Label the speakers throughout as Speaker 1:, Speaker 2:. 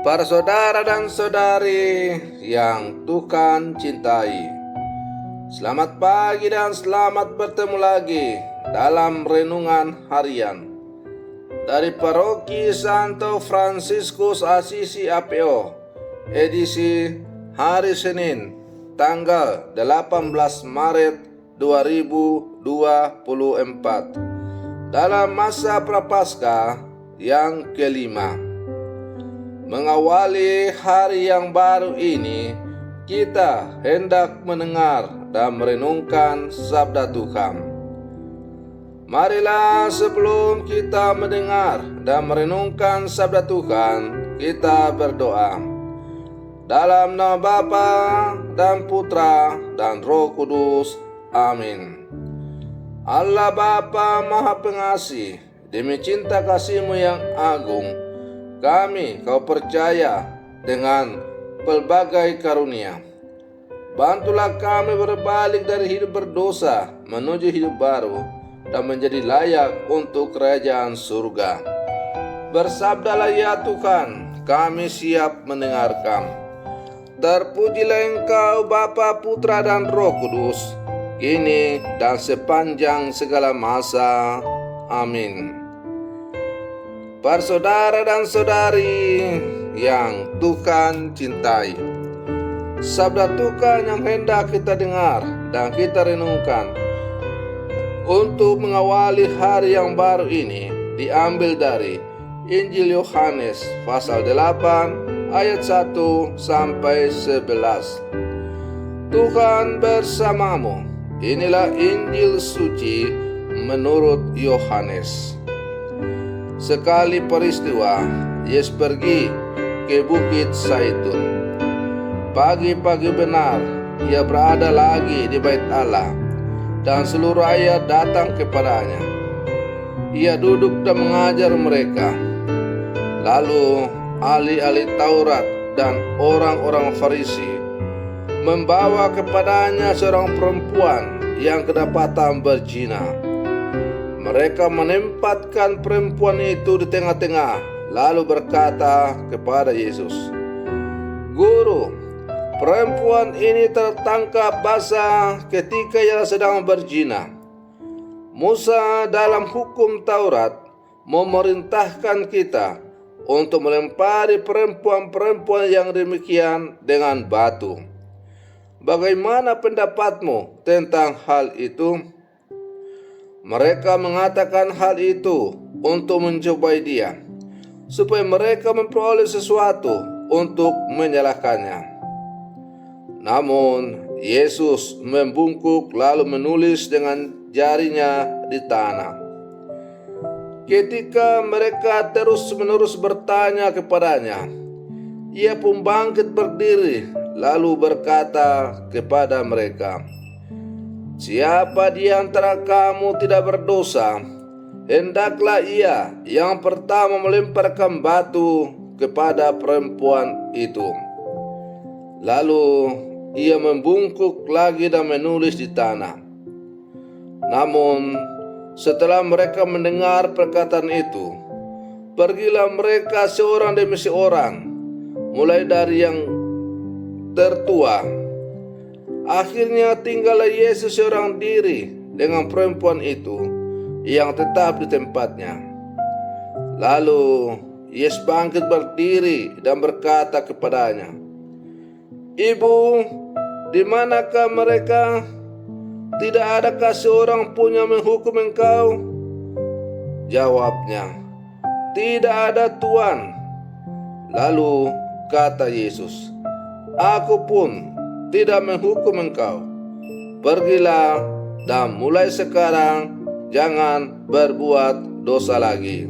Speaker 1: Para saudara dan saudari yang Tuhan cintai, selamat pagi dan selamat bertemu lagi dalam renungan harian dari Paroki Santo Fransiskus Assisi APO, edisi hari Senin, tanggal 18 Maret 2024, dalam masa Prapaskah yang kelima. Mengawali hari yang baru ini, kita hendak mendengar dan merenungkan sabda Tuhan. Marilah sebelum kita mendengar dan merenungkan sabda Tuhan, kita berdoa. Dalam nama Bapa dan Putra dan Roh Kudus. Amin. Allah Bapa Maha Pengasih, demi cinta kasih-Mu yang agung, kami Kau percaya dengan pelbagai karunia. Bantulah kami berbalik dari hidup berdosa menuju hidup baru dan menjadi layak untuk kerajaan surga. Bersabdalah ya Tuhan, kami siap mendengarkan. Terpujilah Engkau Bapa, Putra dan Roh Kudus, kini dan sepanjang segala masa. Amin. Para saudara dan saudari yang Tuhan cintai, sabda Tuhan yang hendak kita dengar dan kita renungkan untuk mengawali hari yang baru ini diambil dari Injil Yohanes pasal 8 ayat 1 sampai 11. Tuhan bersamamu. Inilah Injil suci menurut Yohanes. Sekali peristiwa, Yesus pergi ke Bukit Zaitun. Pagi-pagi benar, ia berada lagi di Bait Allah, dan seluruh rakyat datang kepadanya. Ia duduk dan mengajar mereka. Lalu ahli-ahli Taurat dan orang-orang Farisi membawa kepadanya seorang perempuan yang kedapatan berzina. Mereka menempatkan perempuan itu di tengah-tengah, lalu berkata kepada Yesus, "Guru, perempuan ini tertangkap basah ketika ia sedang berzina. Musa dalam hukum Taurat memerintahkan kita untuk melempari perempuan-perempuan yang demikian dengan batu. Bagaimana pendapatmu tentang hal itu?" Mereka mengatakan hal itu untuk mencobai dia, supaya mereka memperoleh sesuatu untuk menyalahkannya. Namun Yesus membungkuk lalu menulis dengan jarinya di tanah. Ketika mereka terus-menerus bertanya kepadanya, ia pun bangkit berdiri lalu berkata kepada mereka, "Siapa di antara kamu tidak berdosa, hendaklah ia yang pertama melemparkan batu kepada perempuan itu." Lalu ia membungkuk lagi dan menulis di tanah. Namun setelah mereka mendengar perkataan itu, pergilah mereka seorang demi seorang, mulai dari yang tertua. Akhirnya tinggallah Yesus seorang diri dengan perempuan itu yang tetap di tempatnya. Lalu Yesus bangkit berdiri dan berkata kepadanya, "Ibu, di manakah mereka? Tidak adakah seorang pun yang menghukum engkau?" Jawabnya, "Tidak ada, Tuan." Lalu kata Yesus, "Aku pun tidak menghukum engkau. Pergilah dan mulai sekarang jangan berbuat dosa lagi."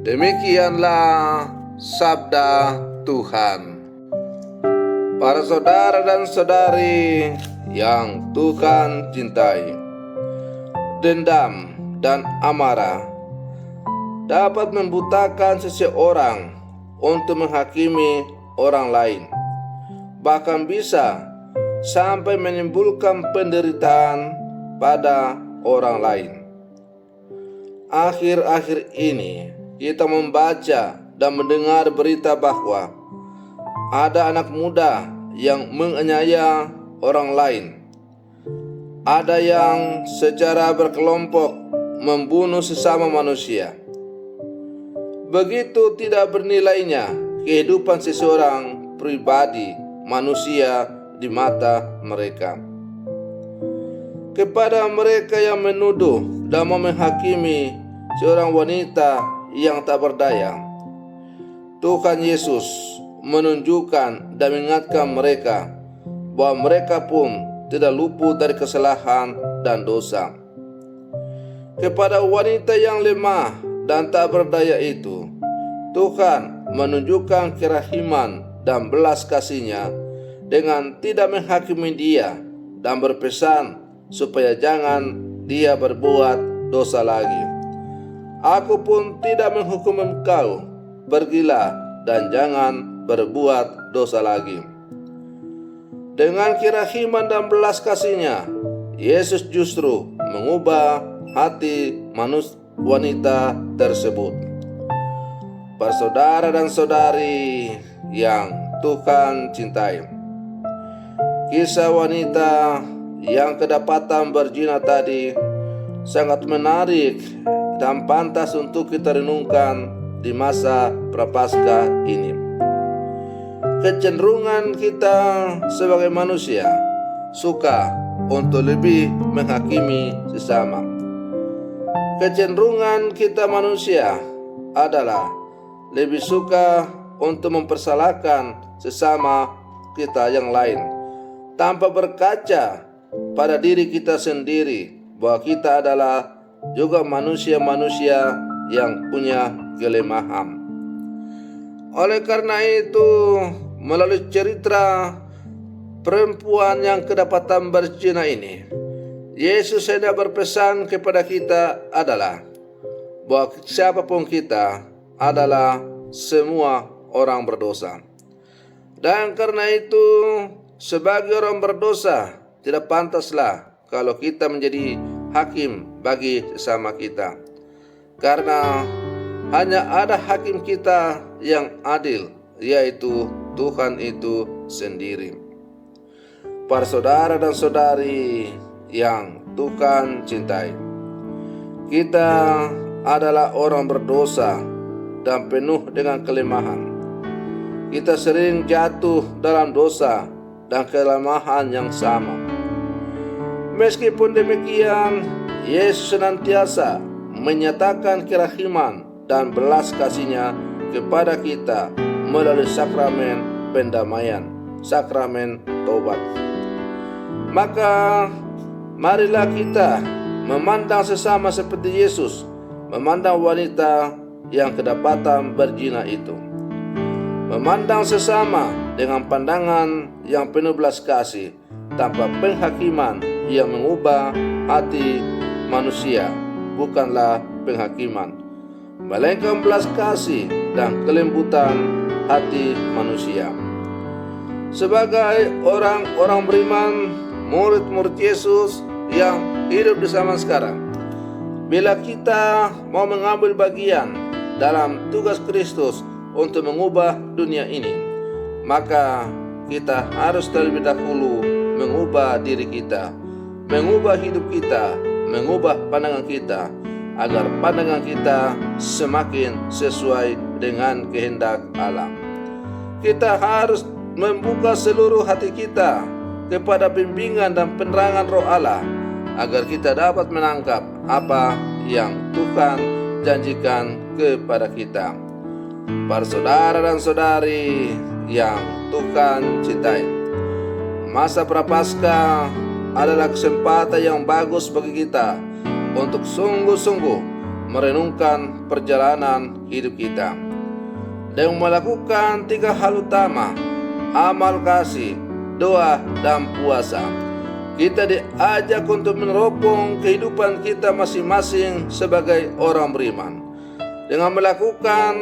Speaker 1: Demikianlah sabda Tuhan. Para saudara dan saudari yang Tuhan cintai, dendam dan amarah dapat membutakan seseorang untuk menghakimi orang lain, bahkan bisa sampai menimbulkan penderitaan pada orang lain. Akhir-akhir ini kita membaca dan mendengar berita bahwa ada anak muda yang menganiaya orang lain. Ada yang secara berkelompok membunuh sesama manusia. Begitu tidak bernilainya kehidupan seseorang pribadi manusia di mata mereka. Kepada mereka yang menuduh dan menghakimi seorang wanita yang tak berdaya, Tuhan Yesus menunjukkan dan mengingatkan mereka bahwa mereka pun tidak luput dari kesalahan dan dosa. Kepada wanita yang lemah dan tak berdaya itu, Tuhan menunjukkan kerahiman dan belas kasih-Nya dengan tidak menghakimi dia dan berpesan supaya jangan dia berbuat dosa lagi. Aku pun tidak menghukum engkau, pergilah dan jangan berbuat dosa lagi. Dengan kerahiman dan belas kasih-Nya, Yesus justru mengubah hati wanita tersebut. Para saudara dan saudari yang Tuhan cintai, kisah wanita yang kedapatan berzina tadi sangat menarik dan pantas untuk kita renungkan di masa Prapaskah ini. Kecenderungan kita sebagai manusia suka untuk lebih menghakimi sesama. Kecenderungan kita manusia adalah lebih suka untuk mempersalahkan sesama kita yang lain, tanpa berkaca pada diri kita sendiri bahwa kita adalah juga manusia-manusia yang punya kelemahan. Oleh karena itu, melalui cerita perempuan yang kedapatan berzina ini, Yesus hendak berpesan kepada kita adalah bahwa siapapun kita adalah semua orang berdosa. Dan karena itu, sebagai orang berdosa, tidak pantaslah kalau kita menjadi hakim bagi sesama kita. Karena hanya ada hakim kita yang adil, yaitu Tuhan itu sendiri. Para saudara dan saudari yang Tuhan cintai, kita adalah orang berdosa dan penuh dengan kelemahan. Kita sering jatuh dalam dosa dan kelemahan yang sama. Meskipun demikian, Yesus senantiasa menyatakan kerahiman dan belas kasih-Nya kepada kita melalui sakramen pendamaian, sakramen taubat. Maka marilah kita memandang sesama seperti Yesus memandang wanita yang kedapatan berzina itu. Memandang sesama dengan pandangan yang penuh belas kasih, tanpa penghakiman yang mengubah hati manusia, bukanlah penghakiman, melainkan belas kasih dan kelembutan hati manusia. Sebagai orang-orang beriman, murid-murid Yesus yang hidup di zaman sekarang, bila kita mau mengambil bagian dalam tugas Kristus untuk mengubah dunia ini, maka kita harus terlebih dahulu mengubah diri kita, mengubah hidup kita, mengubah pandangan kita, agar pandangan kita semakin sesuai dengan kehendak Allah. Kita harus membuka seluruh hati kita kepada bimbingan dan penerangan Roh Allah, agar kita dapat menangkap apa yang Tuhan janjikan kepada kita. Para saudara dan saudari yang Tuhan cintai, masa Prapaskah adalah kesempatan yang bagus bagi kita untuk sungguh-sungguh merenungkan perjalanan hidup kita dan melakukan 3 hal utama: amal kasih, doa, dan puasa. Kita diajak untuk meneropong kehidupan kita masing-masing sebagai orang beriman. Dengan melakukan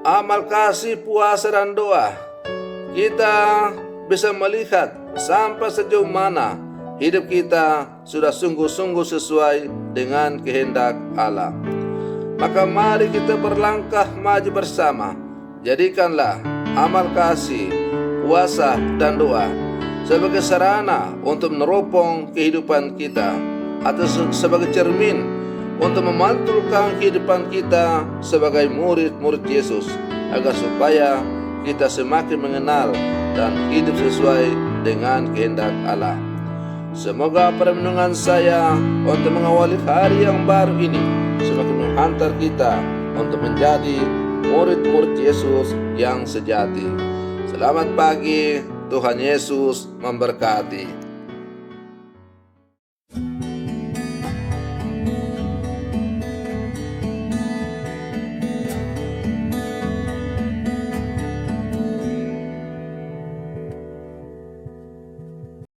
Speaker 1: amal kasih, puasa, dan doa, kita bisa melihat sampai sejauh mana hidup kita sudah sungguh-sungguh sesuai dengan kehendak Allah. Maka mari kita berlangkah maju bersama. Jadikanlah amal kasih, puasa, dan doa sebagai sarana untuk meneropong kehidupan kita, atau sebagai cermin untuk memantulkan kehidupan kita sebagai murid-murid Yesus, agar supaya kita semakin mengenal dan hidup sesuai dengan kehendak Allah. Semoga permenungan saya untuk mengawali hari yang baru ini semakin menghantar kita untuk menjadi murid-murid Yesus yang sejati. Selamat pagi, Tuhan Yesus memberkati.